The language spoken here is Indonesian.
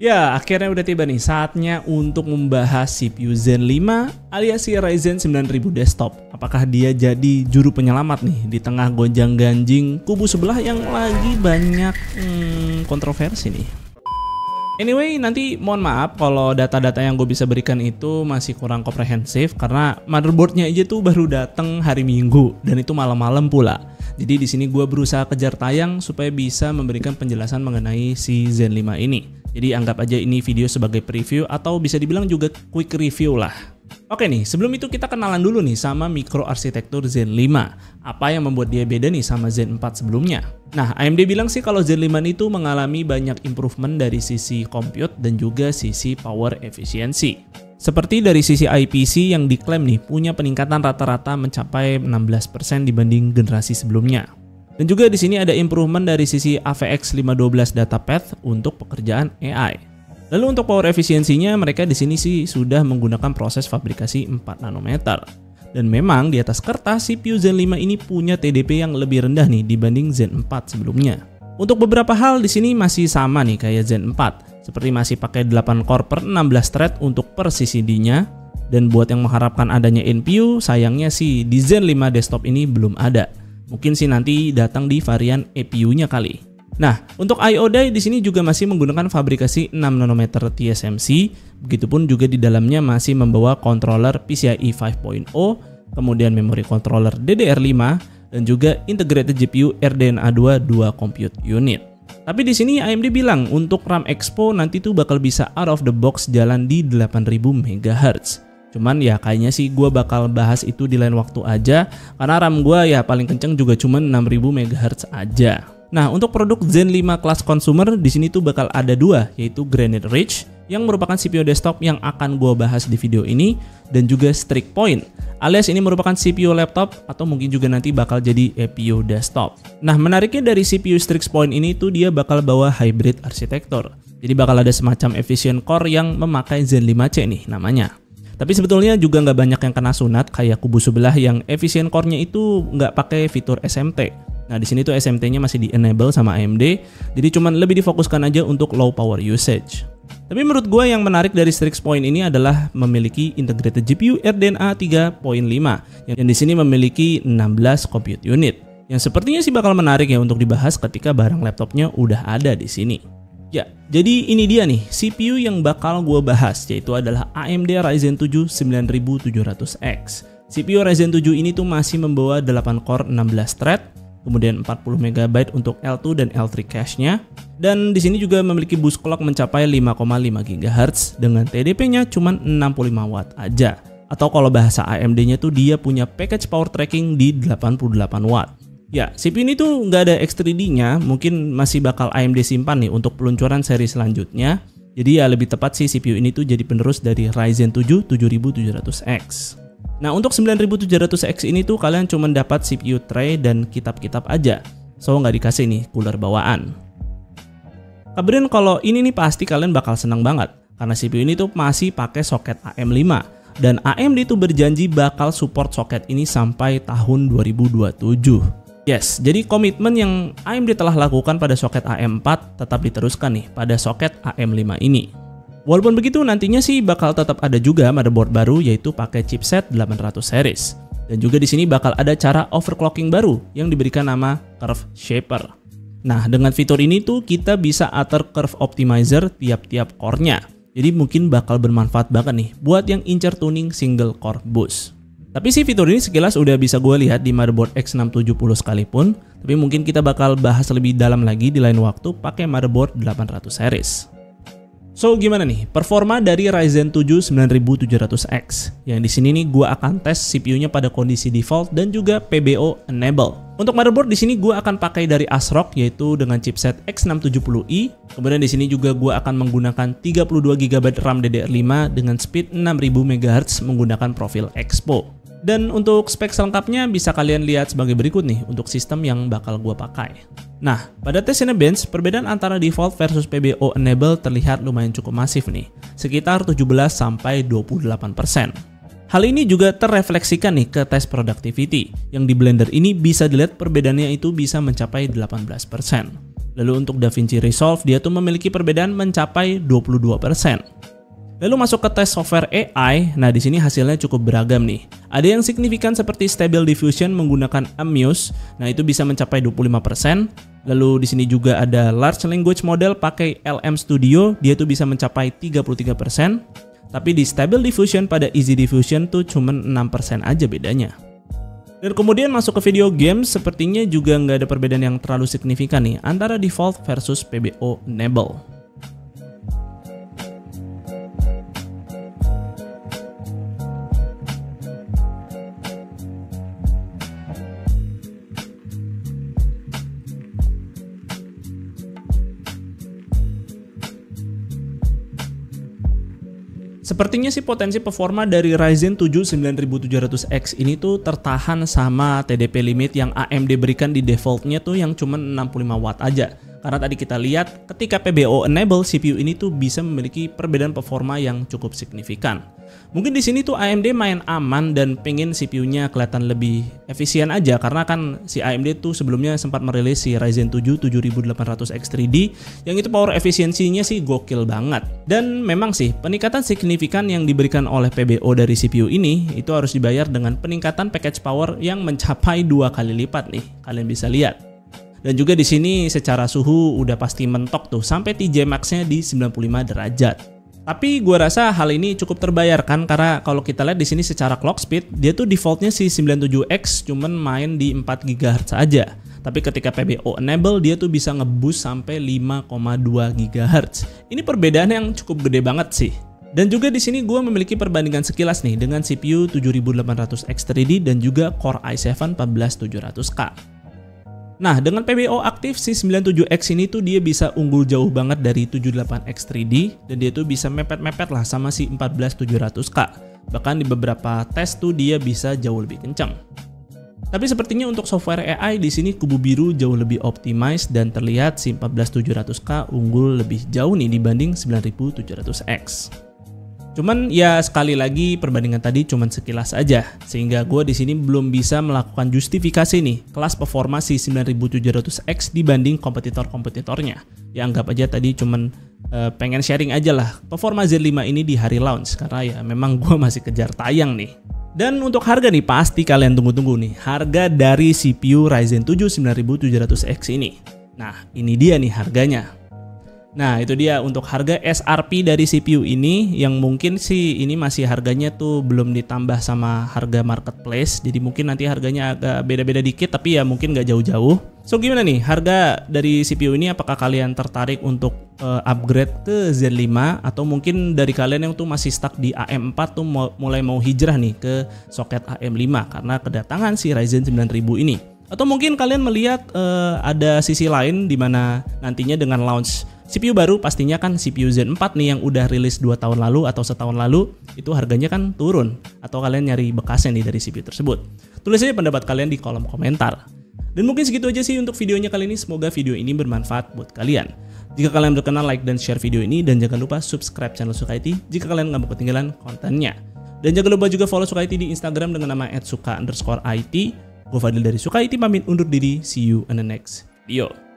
Ya, akhirnya udah tiba nih saatnya untuk membahas CPU Zen 5 alias si Ryzen 9000 desktop. Apakah dia jadi juru penyelamat nih di tengah gonjang-ganjing kubu sebelah yang lagi banyak kontroversi nih. Anyway, nanti mohon maaf kalau data-data yang gue bisa berikan itu masih kurang komprehensif karena motherboardnya aja tuh baru datang hari Minggu dan itu malam-malam pula. Jadi di sini gue berusaha kejar tayang supaya bisa memberikan penjelasan mengenai si Zen 5 ini. Jadi anggap aja ini video sebagai preview atau bisa dibilang juga quick review lah. Oke nih, sebelum itu kita kenalan dulu nih sama mikroarsitektur Zen 5. Apa yang membuat dia beda nih sama Zen 4 sebelumnya? Nah, AMD bilang sih kalau Zen 5 itu mengalami banyak improvement dari sisi compute dan juga sisi power efficiency. Seperti dari sisi IPC yang diklaim nih punya peningkatan rata-rata mencapai 16% dibanding generasi sebelumnya. Dan juga di sini ada improvement dari sisi AVX 512 data path untuk pekerjaan AI. Lalu untuk power efisiensinya mereka di sini sih sudah menggunakan proses fabrikasi 4 nanometer. Dan memang di atas kertas CPU Zen 5 ini punya TDP yang lebih rendah nih dibanding Zen 4 sebelumnya. Untuk beberapa hal di sini masih sama nih kayak Zen 4, seperti masih pakai 8 core per 16 thread untuk per CCD-nya. Dan buat yang mengharapkan adanya NPU, sayangnya sih di Zen 5 desktop ini belum ada. Mungkin sih nanti datang di varian EPU-nya kali. Nah, untuk I/O die di sini juga masih menggunakan fabrikasi 6 nanometer TSMC, begitupun juga di dalamnya masih membawa controller PCIe 5.0, kemudian memori controller DDR5 dan juga integrated GPU RDNA2 2 compute unit. Tapi di sini AMD bilang untuk RAM Expo nanti tuh bakal bisa out of the box jalan di 8000 MHz. Cuman ya kayaknya sih gue bakal bahas itu di lain waktu aja karena RAM gue ya paling kenceng juga cuma 6000 MHz aja. Nah, untuk produk Zen 5 kelas consumer di sini tuh bakal ada dua, yaitu Granite Ridge yang merupakan CPU desktop yang akan gue bahas di video ini dan juga Strix Point alias ini merupakan CPU laptop atau mungkin juga nanti bakal jadi EPU desktop. Nah, menariknya dari CPU Strix Point ini tuh dia bakal bawa hybrid arsitektur. Jadi bakal ada semacam efficient core yang memakai Zen 5C nih namanya. Tapi sebetulnya juga nggak banyak yang kena sunat kayak kubu sebelah yang efisien core-nya itu nggak pakai fitur SMT. Nah di sini tuh SMT-nya masih di-enable sama AMD, jadi cuman lebih difokuskan aja untuk low power usage. Tapi menurut gue yang menarik dari Strix Point ini adalah memiliki integrated GPU RDNA 3.5 yang di sini memiliki 16 compute unit. Yang sepertinya sih bakal menarik ya untuk dibahas ketika barang laptopnya udah ada di sini. Ya, jadi ini dia nih CPU yang bakal gue bahas, yaitu adalah AMD Ryzen 7 9700X. CPU Ryzen 7 ini tuh masih membawa 8 core 16 thread, kemudian 40 MB untuk L2 dan L3 cache-nya, dan di sini juga memiliki boost clock mencapai 5,5 GHz dengan TDP-nya cuma 65 Watt aja. Atau kalau bahasa AMD-nya tuh dia punya package power tracking di 88 Watt. Ya, CPU ini tuh nggak ada X3D-nya, mungkin masih bakal AMD simpan nih untuk peluncuran seri selanjutnya. Jadi ya lebih tepat sih CPU ini tuh jadi penerus dari Ryzen 7 7700X. Nah, untuk 9700X ini tuh kalian cuma dapat CPU tray dan kitab-kitab aja. So nggak dikasih nih cooler bawaan. Kabarin kalau ini nih pasti kalian bakal senang banget karena CPU ini tuh masih pakai soket AM5 dan AMD tuh berjanji bakal support soket ini sampai tahun 2027. Yes, jadi komitmen yang AMD telah lakukan pada soket AM4 tetap diteruskan nih pada soket AM5 ini. Walaupun begitu nantinya sih bakal tetap ada juga motherboard baru yaitu pakai chipset 800 series. Dan juga di sini bakal ada cara overclocking baru yang diberikan nama Curve Shaper. Nah, dengan fitur ini tuh kita bisa atur curve optimizer tiap-tiap core-nya. Jadi mungkin bakal bermanfaat banget nih buat yang incer tuning single core boost. Tapi sih fitur ini sekilas udah bisa gue lihat di motherboard X670 sekalipun, tapi mungkin kita bakal bahas lebih dalam lagi di lain waktu pakai motherboard 800 series. So gimana nih performa dari Ryzen 7 9700X? Yang di sini nih gue akan tes CPU-nya pada kondisi default dan juga PBO enable. Untuk motherboard di sini gue akan pakai dari ASRock yaitu dengan chipset X670i. Kemudian di sini juga gue akan menggunakan 32 GB RAM DDR5 dengan speed 6000 MHz menggunakan profil Expo. Dan untuk spek selengkapnya bisa kalian lihat sebagai berikut nih untuk sistem yang bakal gue pakai. Nah, pada tes Cinebench, perbedaan antara default versus PBO enable terlihat lumayan cukup masif nih, sekitar 17–28%. Hal ini juga terrefleksikan nih ke tes productivity, yang di Blender ini bisa dilihat perbedaannya itu bisa mencapai 18%. Lalu untuk DaVinci Resolve dia tuh memiliki perbedaan mencapai 22%. Lalu masuk ke tes software AI, nah di sini hasilnya cukup beragam nih. Ada yang signifikan seperti Stable Diffusion menggunakan Amuse, nah itu bisa mencapai 25%. Lalu di sini juga ada Large Language Model pakai LM Studio, dia tuh bisa mencapai 33%. Tapi di Stable Diffusion pada Easy Diffusion tuh cuma 6% aja bedanya. Dan kemudian masuk ke video games, sepertinya juga nggak ada perbedaan yang terlalu signifikan nih antara default versus PBO enable. Sepertinya sih potensi performa dari Ryzen 7 9700X ini tuh tertahan sama TDP limit yang AMD berikan di defaultnya tuh yang cuma 65 watt aja. Karena tadi kita lihat ketika PBO enable CPU ini tuh bisa memiliki perbedaan performa yang cukup signifikan. Mungkin di sini tuh AMD main aman dan pengen CPU-nya kelihatan lebih efisien aja karena kan si AMD tuh sebelumnya sempat merilis si Ryzen 7 7800X 3D yang itu power efisiensinya sih gokil banget. Dan memang sih peningkatan signifikan yang diberikan oleh PBO dari CPU ini itu harus dibayar dengan peningkatan package power yang mencapai 2 kali lipat nih. Kalian bisa lihat. Dan juga di sini secara suhu udah pasti mentok tuh sampai TJ Max-nya di 95 derajat. Tapi gue rasa hal ini cukup terbayarkan karena kalau kita lihat di sini secara clock speed dia tuh defaultnya si 97X cuman main di 4 GHz aja. Tapi ketika PBO enable dia tuh bisa ngeboost sampai 5,2 GHz. Ini perbedaan yang cukup gede banget sih. Dan juga di sini gue memiliki perbandingan sekilas nih dengan CPU 7800X 3D dan juga Core i7 14700K. Nah, dengan PBO aktif si 97X ini tuh dia bisa unggul jauh banget dari 78X 3D dan dia tuh bisa mepet-mepet lah sama si 14700K. Bahkan di beberapa tes tuh dia bisa jauh lebih kencang. Tapi sepertinya untuk software AI di sini kubu biru jauh lebih optimized dan terlihat si 14700K unggul lebih jauh nih dibanding 9700X. Cuman ya sekali lagi perbandingan tadi cuman sekilas aja, sehingga gue di sini belum bisa melakukan justifikasi nih kelas performa si 9700X dibanding kompetitor-kompetitornya. Ya anggap aja tadi cuman pengen sharing aja lah performa Z5 ini di hari launch karena ya memang gue masih kejar tayang nih. Dan untuk harga nih pasti kalian tunggu-tunggu nih harga dari CPU Ryzen 7 9700X ini. Nah ini dia nih harganya. Nah itu dia untuk harga SRP dari CPU ini yang mungkin sih ini masih harganya tuh belum ditambah sama harga marketplace. Jadi mungkin nanti harganya agak beda-beda dikit tapi ya mungkin nggak jauh-jauh. So gimana nih harga dari CPU ini, apakah kalian tertarik untuk upgrade ke Z5 atau mungkin dari kalian yang tuh masih stuck di AM4 tuh mulai mau hijrah nih ke soket AM5 karena kedatangan si Ryzen 9000 ini. Atau mungkin kalian melihat ada sisi lain di mana nantinya dengan launch CPU baru pastinya kan CPU Zen 4 nih yang udah rilis 2 tahun lalu atau setahun lalu itu harganya kan turun atau kalian nyari bekasnya nih dari CPU tersebut. Tulis aja pendapat kalian di kolom komentar. Dan mungkin segitu aja sih untuk videonya kali ini, semoga video ini bermanfaat buat kalian. Jika kalian berkenan like dan share video ini dan jangan lupa subscribe channel Suka IT jika kalian nggak mau ketinggalan kontennya. Dan jangan lupa juga follow Suka IT di Instagram dengan nama @suka_it. Gue Fadil dari Suka IT pamit undur diri, see you in the next video.